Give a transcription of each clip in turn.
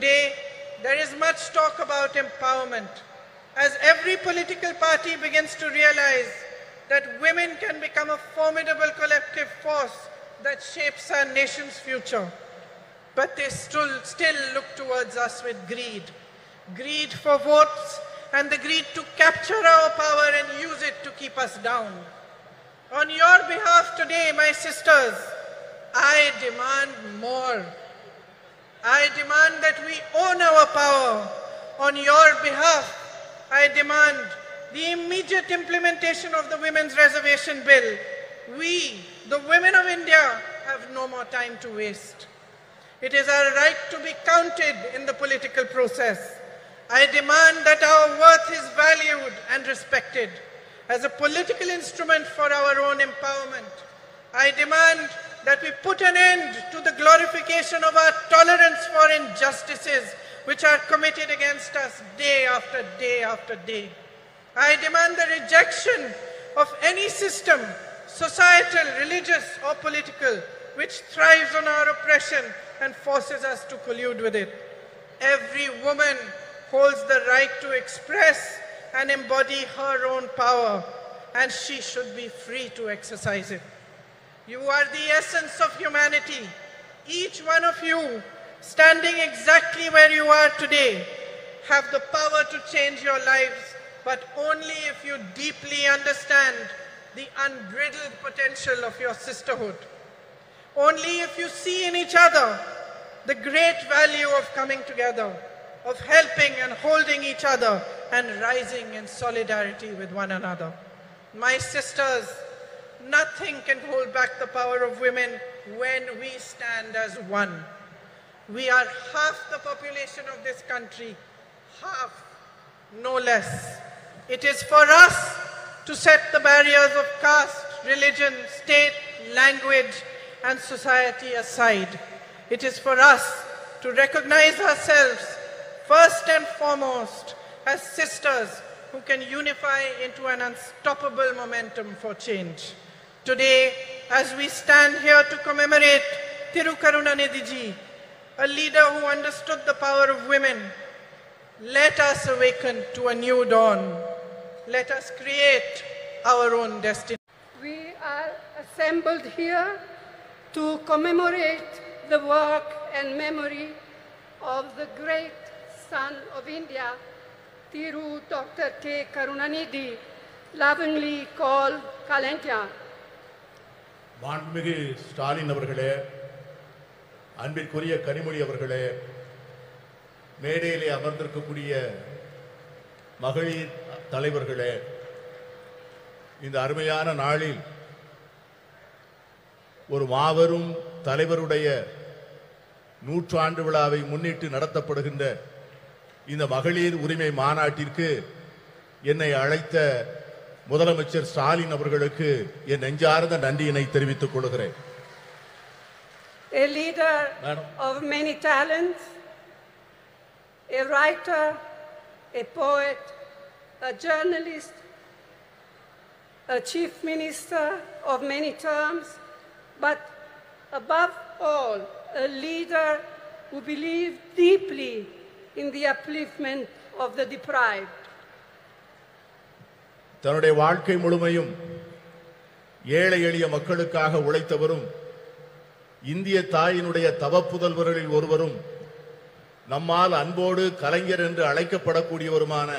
Today, there is much talk about empowerment, as every political party begins to realize that women can become a formidable collective force that shapes our nation's future. But they still look towards us with greed. Greed for votes and the greed to capture our power and use it to keep us down. On your behalf today, my sisters, I demand more. I demand that we own our power. On your behalf, I demand the immediate implementation of the Women's Reservation Bill. We, the women of India, have no more time to waste. It is our right to be counted in the political process. I demand that our worth is valued and respected as a political instrument for our own empowerment. I demand that we put an end to the glorification of our tolerance for injustices which are committed against us day after day after day. I demand the rejection of any system, societal, religious or political, which thrives on our oppression and forces us to collude with it. Every woman holds the right to express and embody her own power, and she should be free to exercise it. You are the essence of humanity. Each one of you, standing exactly where you are today, have the power to change your lives, but only if you deeply understand the unbridled potential of your sisterhood. Only if you see in each other the great value of coming together, of helping and holding each other and rising in solidarity with one another. My sisters, nothing can hold back the power of women when we stand as one. We are half the population of this country, half, no less. It is for us to set the barriers of caste, religion, state, language, and society aside. It is for us to recognize ourselves first and foremost as sisters who can unify into an unstoppable momentum for change. Today, as we stand here to commemorate Thirukarunanidhi ji, a leader who understood the power of women, let us awaken to a new dawn. Let us create our own destiny. We are assembled here to commemorate the work and memory of the great son of India, Thiru Dr. K. Karunanidhi, lovingly called Kalentya. மாண்புமிகு ஸ்டாலின் அவர்களே, அன்பிற்குரிய கனிமொழி அவர்களே, மேடையிலே அமர்ந்திருக்கக்கூடிய மகளிர் தலைவர்களே, இந்த அருமையான நாளில் ஒரு மாபெரும் தலைவருடைய நூற்றாண்டு விழாவை முன்னிட்டு நடத்தப்படுகின்ற இந்த மகளிர் உரிமை மாநாட்டிற்கு என்னை அழைத்த முதலமைச்சர் ஸ்டாலின் அவர்களுக்கு என் நெஞ்சார்ந்த நன்றியினை தெரிவித்துக் கொள்கிறேன். A leader of many talents, a writer, a poet, a journalist, a chief minister of many terms, but above all, a leader who believed deeply in the upliftment of the deprived. தன்னுடைய வாழ்க்கை முழுமையும் ஏழை எளிய மக்களுக்காக உழைத்தவரும் இந்திய தாயினுடைய தவப்புதல்வர்களில் ஒருவரும் நம்மால் அன்போடு கலைஞர் என்று அழைக்கப்படக்கூடியவருமான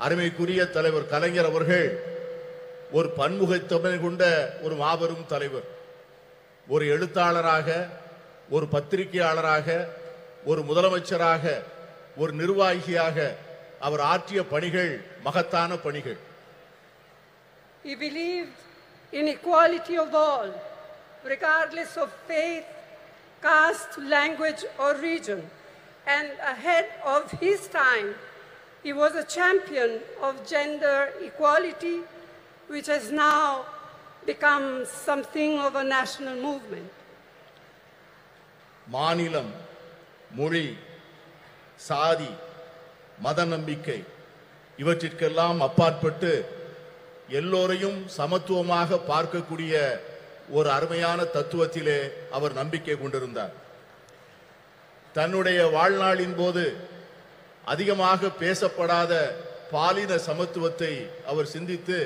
அருமைக்குரிய தலைவர் கலைஞர் அவர்கள் ஒரு பன்முகத்தன்மை கொண்ட ஒரு மாபெரும் தலைவர். ஒரு எழுத்தாளராக, ஒரு பத்திரிகையாளராக, ஒரு முதலமைச்சராக, ஒரு நிர்வாகியாக அவர் ஆற்றிய பணிகள் மகத்தான பணிகள். He believed in equality of all, regardless of faith, caste, language or region. And ahead of his time, he was a champion of gender equality, which has now become something of a national movement. மாநிலம், மொழி, சாதி, மத நம்பிக்கை இவற்றிற்கெல்லாம் அப்பாற்பட்டு எல்லோரையும் சமத்துவமாக பார்க்கக்கூடிய ஒரு அருமையான தத்துவத்திலே அவர் நம்பிக்கை கொண்டிருந்தார். தன்னுடைய வாழ்நாளின் போது அதிகமாக பேசப்படாத பாலின சமத்துவத்தை அவர் சிந்தித்து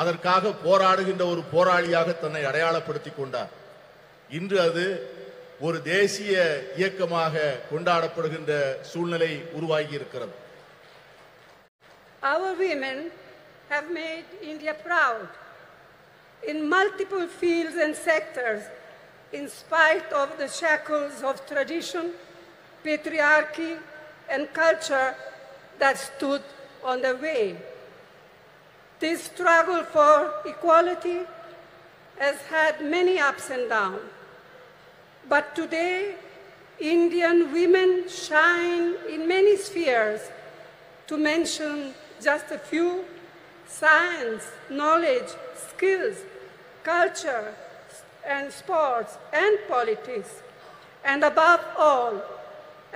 அதற்காக போராடுகின்ற ஒரு போராளியாக தன்னை அடையாளப்படுத்திக் கொண்டார். இன்று அது ஒரு தேசிய இயக்கமாக கொண்டாடப்படுகின்ற சூழ்நிலை உருவாகி இருக்கிறது. Our women have made India proud in multiple fields and sectors, in spite of the shackles of tradition, patriarchy, and culture that stood on the way. This struggle for equality has had many ups and downs. But today, Indian women shine in many spheres. To mention just a few: science, knowledge, skills, culture, and sports, and politics. And above all,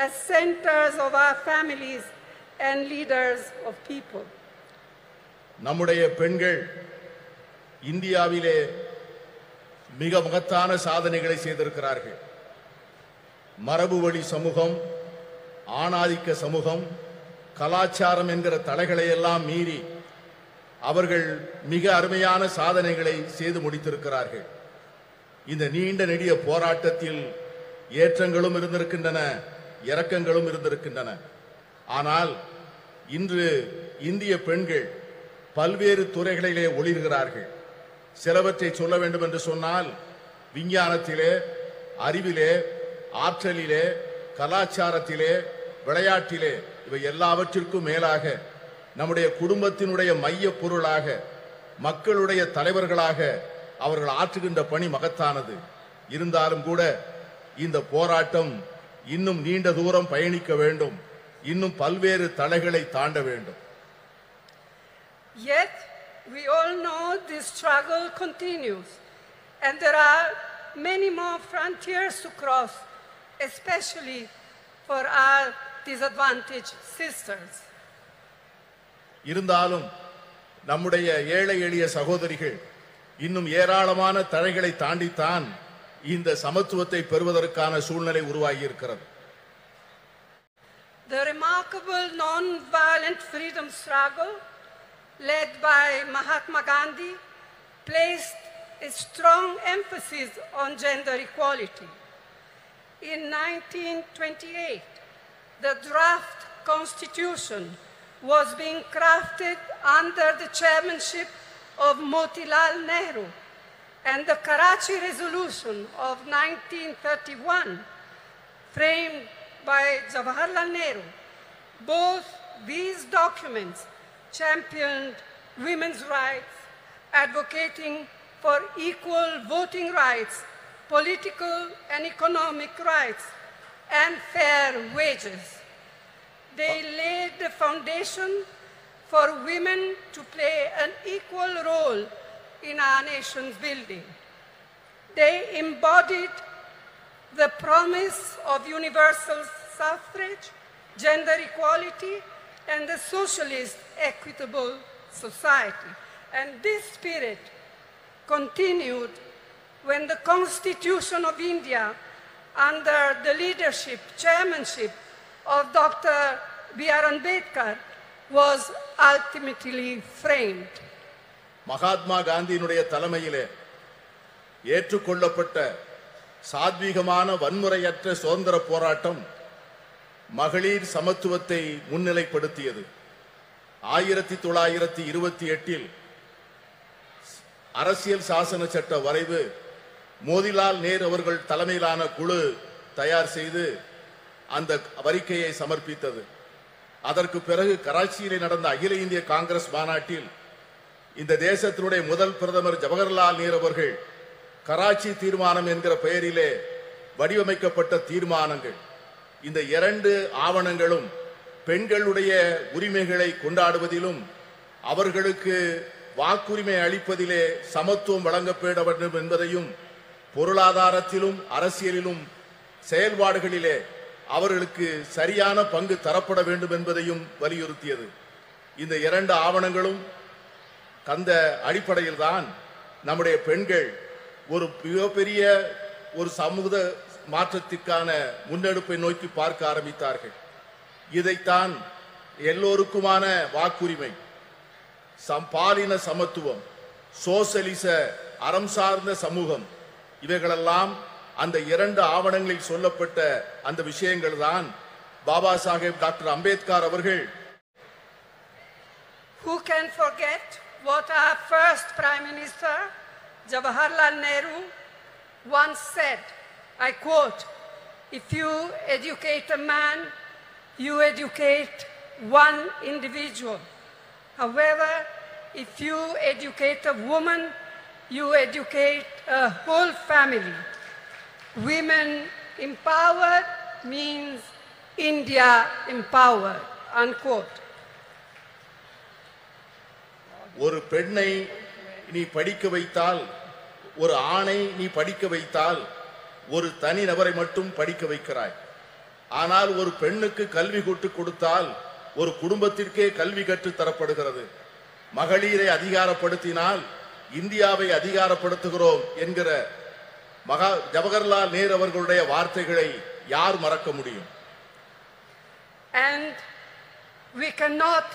as centers of our families and leaders of people. நம்முடைய பெண்கள் இந்தியாவிலே மிக மகத்தான சாதனைகளை செய்திருக்கிறார்கள். மரபு வழி சமூகம், ஆணாதிக்க சமூகம், கலாச்சாரம் என்கிற தடைகளை எல்லாம் மீறி அவர்கள் மிக அருமையான சாதனைகளை செய்து முடித்திருக்கிறார்கள். இந்த நீண்ட நெடிய போராட்டத்தில் ஏற்றங்களும் இருந்திருக்கின்றன, இரக்கங்களும் இருந்திருக்கின்றன. ஆனால் இன்று இந்திய பெண்கள் பல்வேறு துறைகளிலே ஒளிர்கிறார்கள். சிலவற்றை சொல்ல வேண்டும் என்று சொன்னால், விஞ்ஞானத்திலே, அறிவிலே, ஆற்றலிலே, கலாச்சாரத்திலே, விளையாட்டிலே, இவை எல்லாவற்றிற்கும் மேலாக நம்முடைய குடும்பத்தினுடைய மைய பொருளாக, மக்களுடைய தலைவர்களாக அவர்கள் ஆற்றுகின்ற பணி மகத்தானது. இருந்தாலும் கூட இந்த போராட்டம் இன்னும் நீண்ட தூரம் பயணிக்க வேண்டும், இன்னும் பல்வேறு தடைகளை தாண்ட வேண்டும். Yet we all know this struggle continues, and there are many more frontiers to cross, especially for our disadvantaged sisters. இருந்தாலும் நம்முடைய ஏழை எளிய சகோதரிகள் இன்னும் ஏராளமான தடைகளை தாண்டித்தான் இந்த சமத்துவத்தை பெறுவதற்கான சூழ்நிலை உருவாகி இருக்கிறது. The remarkable non-violent freedom struggle led by Mahatma Gandhi placed a strong emphasis on gender equality. In 1928, the draft constitution was being crafted under the chairmanship of Motilal Nehru, and the Karachi Resolution of 1931, framed by Jawaharlal Nehru. Both these documents championed women's rights, advocating for equal voting rights, political and economic rights, and fair wages. They laid the foundation for women to play an equal role in our nation's building. They embodied the promise of universal suffrage, gender equality, and the socialist equitable society. And this spirit continued when the Constitution of India, under the leadership, chairmanship of Dr. B.R. Ambedkar, was ultimately framed. Mahatma காந்தியினுடைய தலைமையிலே ஏற்றுக்கொள்ளப்பட்ட சாத்வீகமான வன்முறையற்ற சுதந்திர போராட்டம் மகளிர் சமத்துவத்தை முன்னிலைப்படுத்தியது. 1928 அரசியல் சாசன சட்ட வரைவு மோதிலால் நேரு அவர்கள் தலைமையிலான குழு தயார் செய்து அந்த அறிக்கையை சமர்ப்பித்தது. அதற்கு பிறகு கராச்சியில் நடந்த அகில இந்திய காங்கிரஸ் மாநாட்டில் இந்த தேசத்தினுடைய முதல் பிரதமர் ஜவஹர்லால் நேரு அவர்கள் கராச்சி தீர்மானம் என்கிற பெயரிலே வடிவமைக்கப்பட்ட தீர்மானங்கள், இந்த இரண்டு ஆவணங்களும் பெண்களுடைய உரிமைகளை கொண்டாடுவதிலும் அவர்களுக்கு வாக்குரிமை அளிப்பதிலே சமத்துவம் வழங்கப்பட வேண்டும் என்பதையும், பொருளாதாரத்திலும் அரசியலிலும் செயல்பாடுகளிலே அவர்களுக்கு சரியான பங்கு தரப்பட வேண்டும் என்பதையும் வலியுறுத்தியது. இந்த இரண்டு ஆவணங்களும் அந்த அடிப்படையில் தான் நம்முடைய பெண்கள் ஒரு மிகப்பெரிய ஒரு மாற்றத்திற்கான முன்னெடுப்பை நோக்கி பார்க்க ஆரம்பித்தார்கள். இதைத்தான் எல்லோருக்குமான வாக்குரிமை, பாலின சமத்துவம், சோசலிச அறம் சார்ந்த சமூகம், இவைகளெல்லாம் அந்த 2 ஆவணங்களில் சொல்லப்பட்ட அந்த விஷயங்கள் தான் பாபா சாஹேப் டாக்டர் அம்பேத்கர் அவர்கள். Who can forget what our first Prime Minister, Jawaharlal Nehru, once said, I quote, "If you educate a man, you educate one individual. However, if you educate a woman, you educate a whole family. Women empowered means India empowered," unquote. ஒரு பெண்ணை நீ படிக்க வைத்தால், ஒரு ஆணை நீ படிக்க வைத்தால், ஒரு தனி நபரை மட்டும் படிக்க வைக்கிறாய். ஆனால் ஒரு பெண்ணுக்கு கல்வி கற்றுக் கொடுத்தால் ஒரு குடும்பத்திற்கே கல்வி கற்றுத் தரப்படுகிறது. மகளிரை அதிகாரப்படுத்தினால் இந்தியாவை அதிகாரப்படுத்துகிறோம் என்கிற ஜவஹர்லால் நேரு அவர்களுடைய வார்த்தைகளை யார் மறக்க முடியும்? And we cannot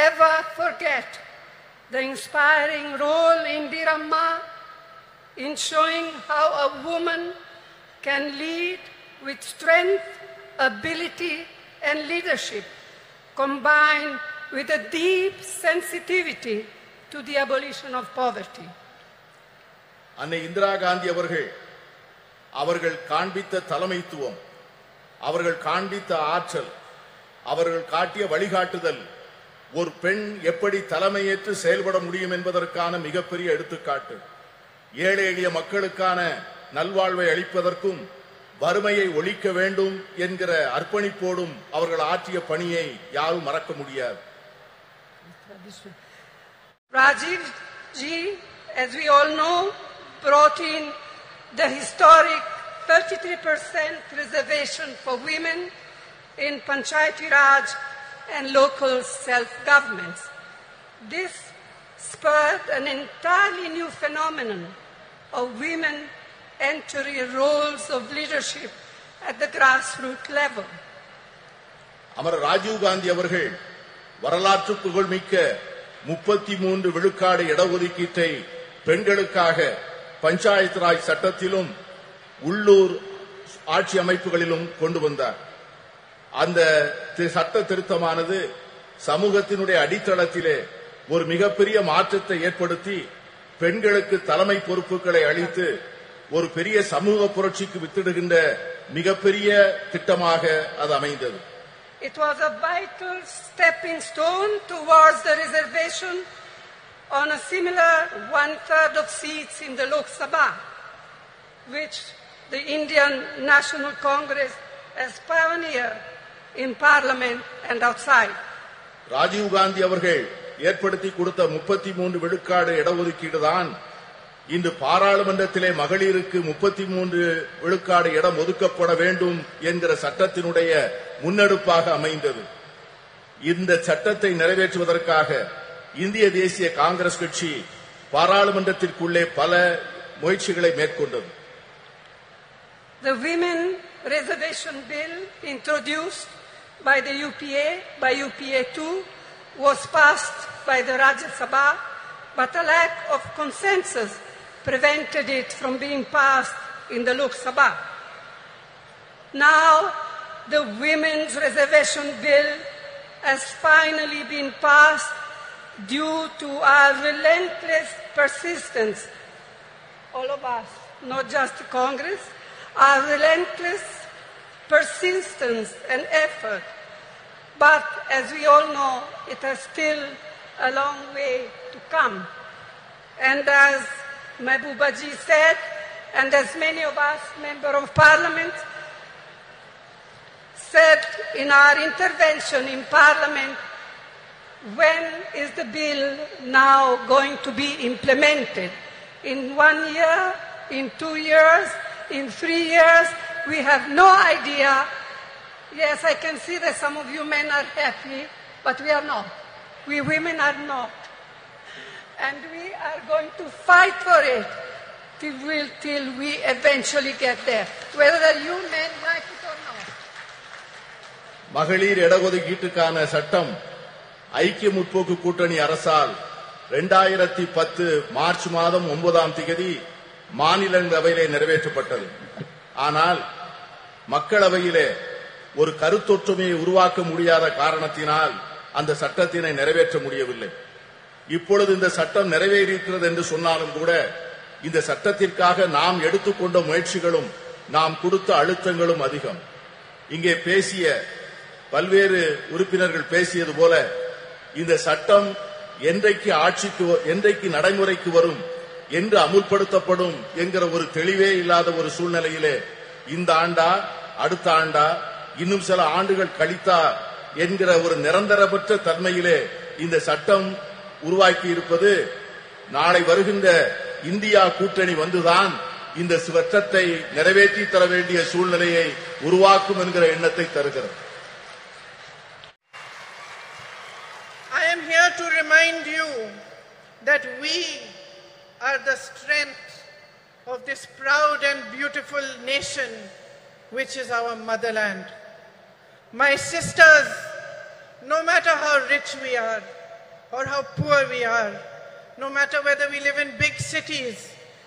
ever forget the inspiring role Indira Amma in showing how a woman can lead with strength, ability and leadership, combined with a deep sensitivity to the abolition of poverty. அன்னை இந்திரா காந்தி அவர்கள் காண்பித்த தலைமைத்துவம், அவர்கள் காண்பித்த ஆற்றல், அவர்கள் காட்டிய வழிகாட்டுதல் ஒரு பெண் எப்படி தலைமையேற்று செயல்பட முடியும் என்பதற்கான மிகப்பெரிய எடுத்துக்காட்டு. ஏழை எளிய மக்களுக்கான நல்வாழ்வை அளிப்பதற்கும் வறுமையை ஒழிக்க வேண்டும் என்கிற அர்ப்பணிப்போடும் அவர்கள் ஆற்றிய பணியை யாரும் மறக்க முடியாது. Rajiv ji, as we all know, brought in the historic 33% reservation for women in Panchayati Raj and local self-governments. This spurred an entirely new phenomenon of women entering roles of leadership at the grassroots level. அமர ராஜீவ் காந்தி அவர்கள் வரலாற்று புகழ்மிக்க 33 விழுக்காடு இடஒதுக்கீட்டை பெண்களுக்காக பஞ்சாயத்து ராஜ் சட்டத்திலும் உள்ளூர் ஆட்சி அமைப்புகளிலும் கொண்டு வந்தார். அந்த சட்ட திருத்தமானது சமூகத்தினுடைய அடித்தளத்திலே ஒரு மிகப்பெரிய மாற்றத்தை ஏற்படுத்தி பெண்களுக்கு தலைமை பொறுப்புகளை அளித்து ஒரு பெரிய சமூக புரட்சிக்கு வித்திடுகின்ற மிகப்பெரிய திட்டமாக அது அமைந்தது. It was a vital stepping stone towards the reservation on a similar 1/3 of seats in the Lok Sabha, which the Indian National Congress has pioneered in Parliament and outside. Rajiv Gandhi அவர்கள் ஏற்படுத்தி கொடுத்த 33 விழுக்காடு இடஒதுக்கீடு தான் இன்று பாராளுமன்றத்திலே மகளிருக்கு 33 விழுக்காடு இடம் ஒதுக்கப்பட வேண்டும் என்கிற சட்டத்தினுடைய முன்னெடுப்பாக அமைந்தது. இந்த சட்டத்தை நிறைவேற்றுவதற்காக இந்திய தேசிய காங்கிரஸ் கட்சி பாராளுமன்றத்திற்குள்ளே பல முயற்சிகளை மேற்கொண்டது. The Women Reservation Bill introduced by the UPA, by UPA2, was passed by the Rajya Sabha, but a lack of consensus prevented it from being passed in the Lok Sabha. Now, the Women's Reservation Bill has finally been passed due to our relentless persistence, all of us, not just Congress, our relentless persistence and effort. But as we all know, it has still a long way to come. And as Mehbooba ji said, and as many of us, Member of Parliament, said in our intervention in Parliament, when is the bill now going to be implemented? In 1 year, in 2 years, in 3 years? We have no idea. Yes, I can see that some of you men are happy, but we are not. We women are not. And we are going to fight for it till we eventually get there, whether you men like it or not. மகளிர் இடஒதுக்கீட்டுக்கான சட்டம் ஐக்கிய முற்போக்கு கூட்டணி அரசால் 2010 March மாதம் 9ஆம் தேதி மாநிலங்களவையிலே நிறைவேற்றப்பட்டது. ஆனால் மக்களவையிலே ஒரு கருத்தொற்றுமையை உருவாக்க முடியாத காரணத்தினால் அந்த சட்டத்தினை நிறைவேற்ற முடியவில்லை. இப்பொழுது இந்த சட்டம் நிறைவேறியிருக்கிறது என்று சொன்னாலும் கூட இந்த சட்டத்திற்காக நாம் எடுத்துக்கொண்ட முயற்சிகளும் நாம் கொடுத்த அழுத்தங்களும் அதிகம். இங்கே பேசிய பல்வேறு உறுப்பினர்கள் பேசியது போல இந்த சட்டம் என்றைக்கு நடைமுறைக்கு வரும் என்று அமுல்படுத்தப்படும் என்கிற ஒரு தெளிவே இல்லாத ஒரு சூழ்நிலையிலே இந்த ஆண்டா அடுத்த ஆண்டா இன்னும் சில ஆண்டுகள் கழித்தா என்கிற ஒரு நிரந்தரமற்ற தன்மையிலே இந்த சட்டம் உருவாக்கி இருப்பது நாளை வருகின்ற இந்தியா கூட்டணி வந்துதான் இந்த சட்டத்தை நிறைவேற்றி தர வேண்டிய சூழ்நிலையை உருவாக்கும் என்கிற எண்ணத்தை தருகிறது. I am here to remind you that we are the strength of this proud and beautiful nation which is our motherland. My sisters, no matter how rich we are or how poor we are, no matter whether we live in big cities,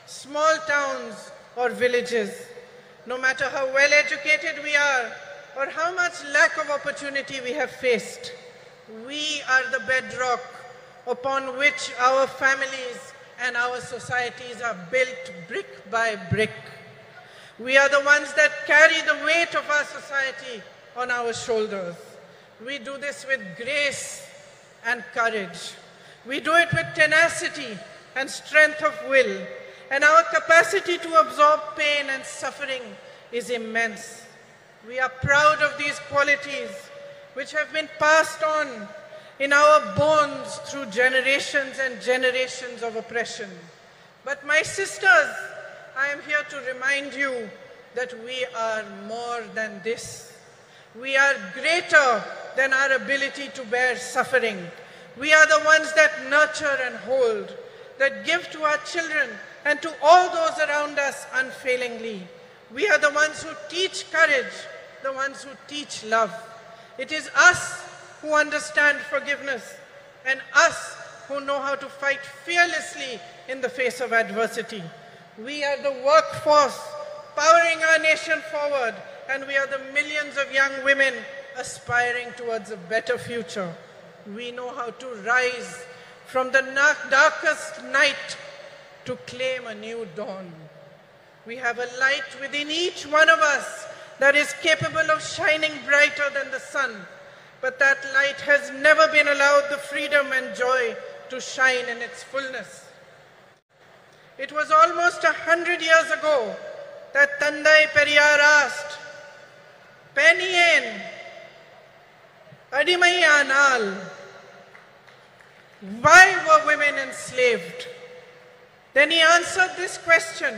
small towns or villages, no matter how well educated we are or how much lack of opportunity we have faced, we are the bedrock upon which our families and our societies are built brick by brick. We are the ones that carry the weight of our society on our shoulders. We do this with grace and courage. We do it with tenacity and strength of will, and our capacity to absorb pain and suffering is immense. We are proud of these qualities which have been passed on in our bones through generations and generations of oppression. But my sisters, I am here to remind you that we are more than this. We are greater than our ability to bear suffering. We are the ones that nurture and hold, that give to our children and to all those around us unfailingly. We are the ones who teach courage, the ones who teach love. It is us who understand forgiveness and us who know how to fight fearlessly in the face of adversity. We are the workforce powering our nation forward, and we are the millions of young women aspiring towards a better future. We know how to rise from the darkest night to claim a new dawn. We have a light within each one of us that is capable of shining brighter than the sun, but that light has never been allowed the freedom and joy to shine in its fullness. It was almost 100 years ago that Tandai Periyar asked, "Penien, Adimayanal, why were women enslaved?" Then he answered this question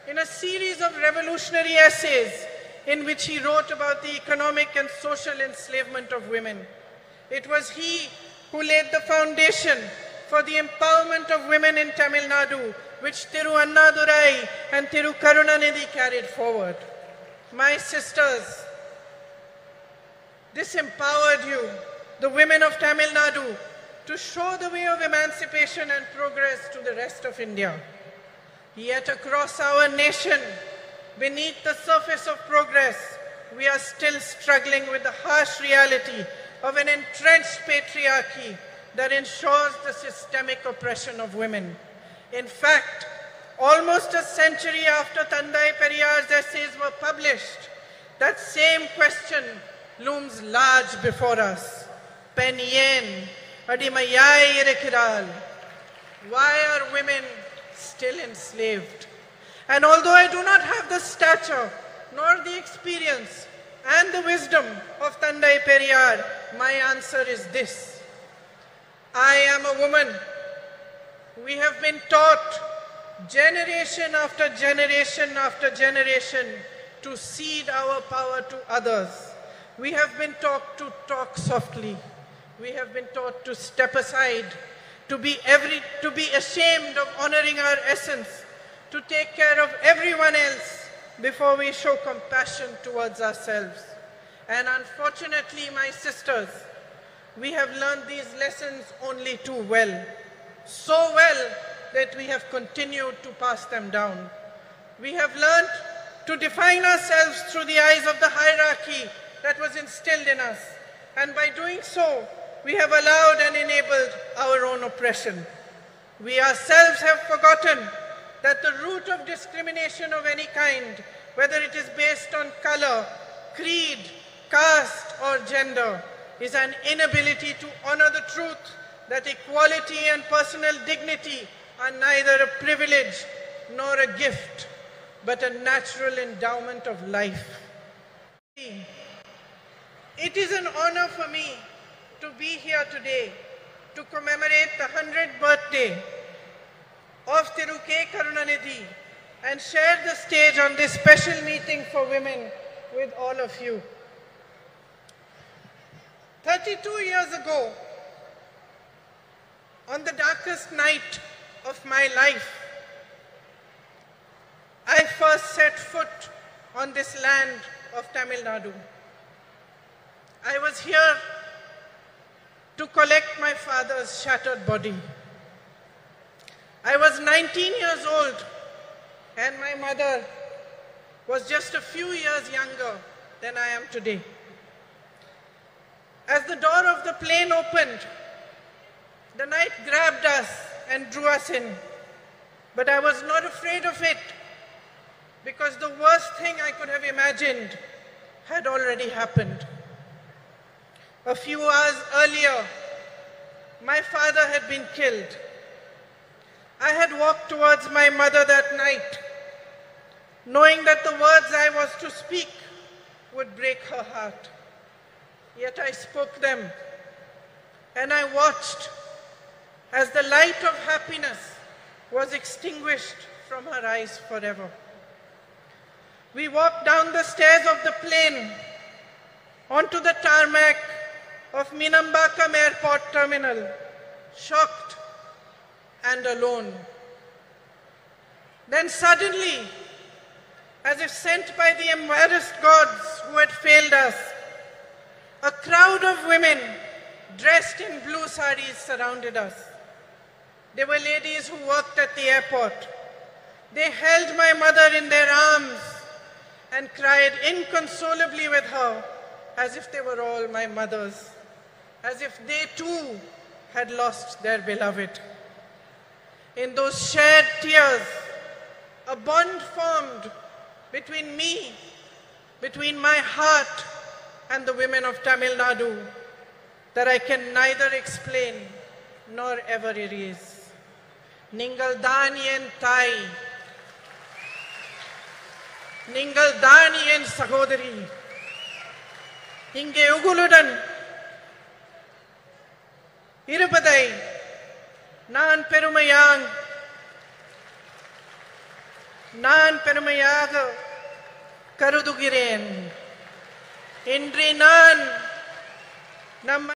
in a series of revolutionary essays in which he wrote about the economic and social enslavement of women. It was he who laid the foundation for the empowerment of women in Tamil Nadu, which Thiru Annadurai and Thiru Karunanidhi carried forward. My sisters, this empowered you, the women of Tamil Nadu, to show the way of emancipation and progress to the rest of India. Yet across our nation, beneath the surface of progress, we are still struggling with the harsh reality of an entrenched patriarchy that ensures the systemic oppression of women. In fact, almost a century after Tandai Periyar's essays were published, that same question looms large before us. Penien, Adimayai Irekiral. Why are women still enslaved? And although I do not have the stature, nor the experience, and the wisdom of Tandai Periyar, my answer is this. I am a woman. We have been taught generation after generation after generation to cede our power to others. We have been taught to talk softly. We have been taught to step aside, to be ashamed of honoring our essence, to take care of everyone else before we show compassion towards ourselves. And unfortunately, my sisters, we have learned these lessons only too well. So well that we have continued to pass them down. We have learned to define ourselves through the eyes of the hierarchy that was instilled in us. And by doing so, we have allowed and enabled our own oppression. We ourselves have forgotten that the root of discrimination of any kind, whether it is based on color, creed, caste, or gender, is an inability to honor the truth that equality and personal dignity are neither a privilege nor a gift, but a natural endowment of life. It is an honor for me to be here today to commemorate the 100th birthday of Thiru K. Karunanidhi and share the stage on this special meeting for women with all of you. 32 years ago, on the darkest night of my life, I first set foot on this land of Tamil Nadu. I was here to collect my father's shattered body. I was 19 years old and my mother was just a few years younger than I am today. As the door of the plane opened, the night grabbed us and drew us in. But I was not afraid of it because the worst thing I could have imagined had already happened. A few hours earlier, my father had been killed. I had walked towards my mother that night, knowing that the words I was to speak would break her heart. Yet I spoke them, and I watched as the light of happiness was extinguished from her eyes forever. We walked down the stairs of the plane onto the tarmac of Minambakam Airport Terminal, shocked and alone. Then suddenly, as if sent by the embarrassed gods who had failed us, a crowd of women dressed in blue saris surrounded us. They were ladies who worked at the airport. They held my mother in their arms and cried inconsolably with her as if they were all my mothers, as if they too had lost their beloved. In those shared tears, a bond formed between me, between my heart and the women of Tamil Nadu that I can neither explain nor ever erase. Ningal Daniyen Thai, Ningal Daniyen Sahodari, Inge Uguludan, Irupadai, Nan Perumayang, Nan Perumayaga, Karudugiren, Indri Nan, Nam